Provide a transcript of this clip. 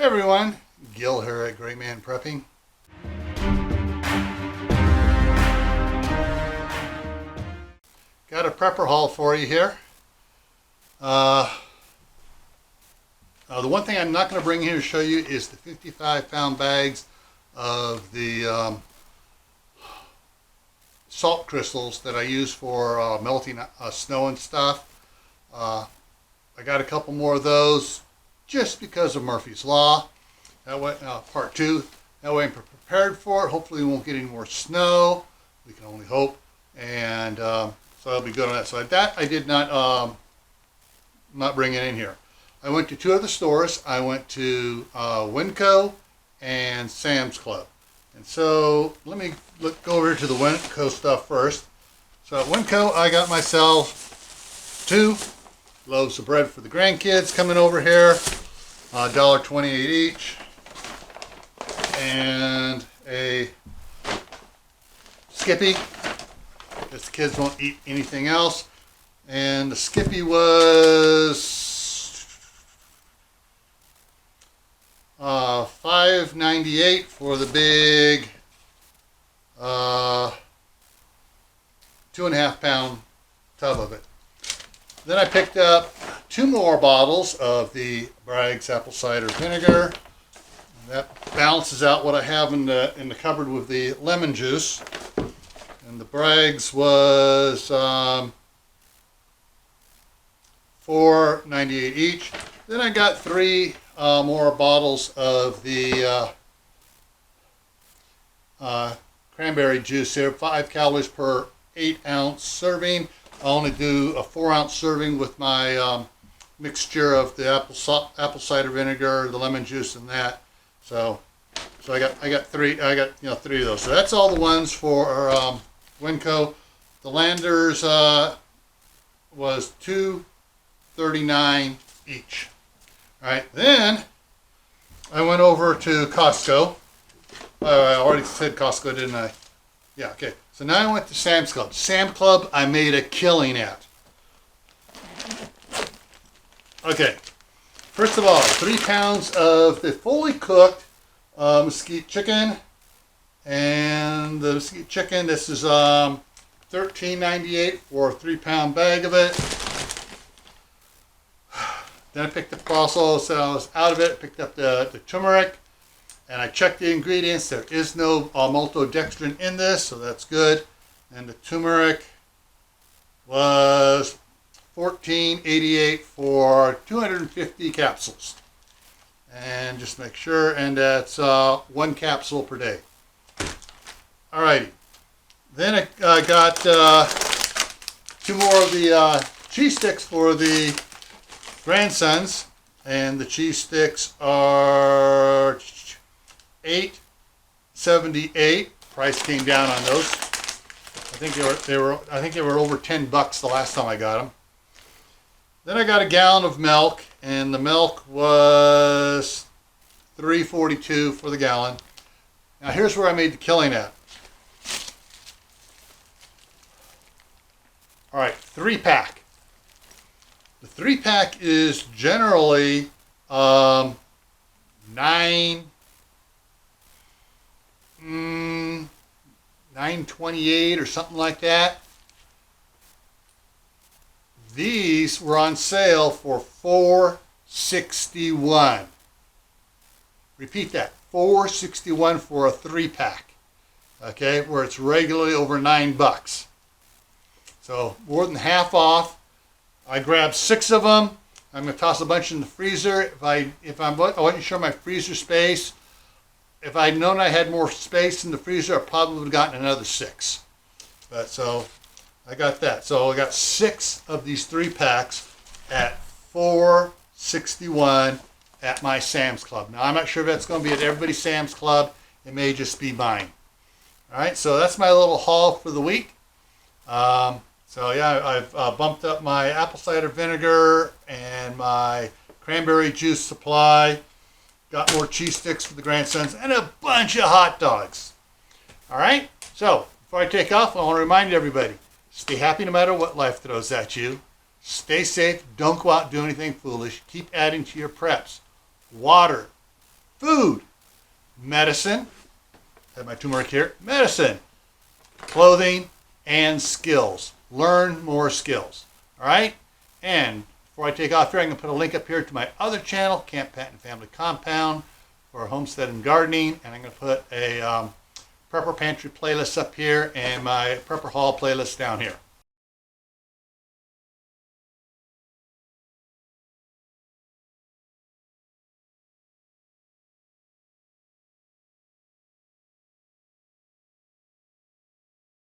Hey everyone, Gil here at Gray Man Prepping. Got a prepper haul for you here. The one thing I'm not going to bring here to show you is the 55-pound bags of the salt crystals that I use for melting snow and stuff. I got a couple more of those just because of Murphy's Law. That way, part 2. That way I'm prepared for it. Hopefully we won't get any more snow. We can only hope. And so I'll be good on that. So that I did not bring it in here. I went to 2 other stores. I went to Winco and Sam's Club. And so let me go over to the Winco stuff first. So at Winco I got myself 2 loaves of bread for the grandkids coming over here, $1.28 each, and a Skippy, because the kids won't eat anything else. And the Skippy was $5.98 for the big 2.5 pound tub of it. Then I picked up 2 more bottles of the Bragg's apple cider vinegar. That balances out what I have in the cupboard with the lemon juice. And the Bragg's was $4.98 each. Then I got 3 more bottles of the cranberry juice here, 5 calories per 8-ounce serving. I only do a 4-ounce serving with my mixture of the apple cider vinegar, the lemon juice, and that. So I got 3 of those. So that's all the ones for Winco. The Landers was $2.39 each. All right, then I went over to Costco. I already said Costco, didn't I? Yeah, okay. So now I went to Sam's Club. Sam's Club I made a killing at. Okay, first of all, 3 pounds of the fully cooked Mesquite Chicken. And the Mesquite Chicken, this is $13.98 for a 3-pound bag of it. Then I picked up also, so I was out of it, picked up the turmeric. And I checked the ingredients. There is no maltodextrin in this, so that's good. And the turmeric was $14.88 for 250 capsules. And just make sure, and that's 1 capsule per day. Alrighty. Then I got 2 more of the cheese sticks for the grandsons. And the cheese sticks are $8.78. Price came down on those. I think they were over $10 the last time I got them. Then I got a gallon of milk, and the milk was $3.42 for the gallon. Now here's where I made the killing at. All right, 3-pack. The 3-pack is generally $9.28 or something like that. These were on sale for $4.61. Repeat that, $4.61 for a 3-pack. Okay, where it's regularly over $9. So more than half off. I grabbed 6 of them. I'm going to toss a bunch in the freezer. I wasn't sure my freezer space. If I'd known I had more space in the freezer, I probably would have gotten another 6. But so I got that. So I got 6 of these 3-packs at $4.61 at my Sam's Club. Now I'm not sure if that's going to be at everybody's Sam's Club. It may just be mine. All right, so that's my little haul for the week. So yeah, I've bumped up my apple cider vinegar and my cranberry juice supply. Got more cheese sticks for the grandsons and a bunch of hot dogs. All right, so before I take off, I want to remind everybody, stay happy no matter what life throws at you. Stay safe. Don't go out and do anything foolish. Keep adding to your preps. Water, food, medicine, I have my turmeric here, medicine, clothing, and skills. Learn more skills. All right? And before I take off here, I'm going to put a link up here to my other channel, Camp Patton Family Compound, for homestead and gardening. And I'm going to put a Prepper Pantry playlist up here and my Prepper Haul playlist down here.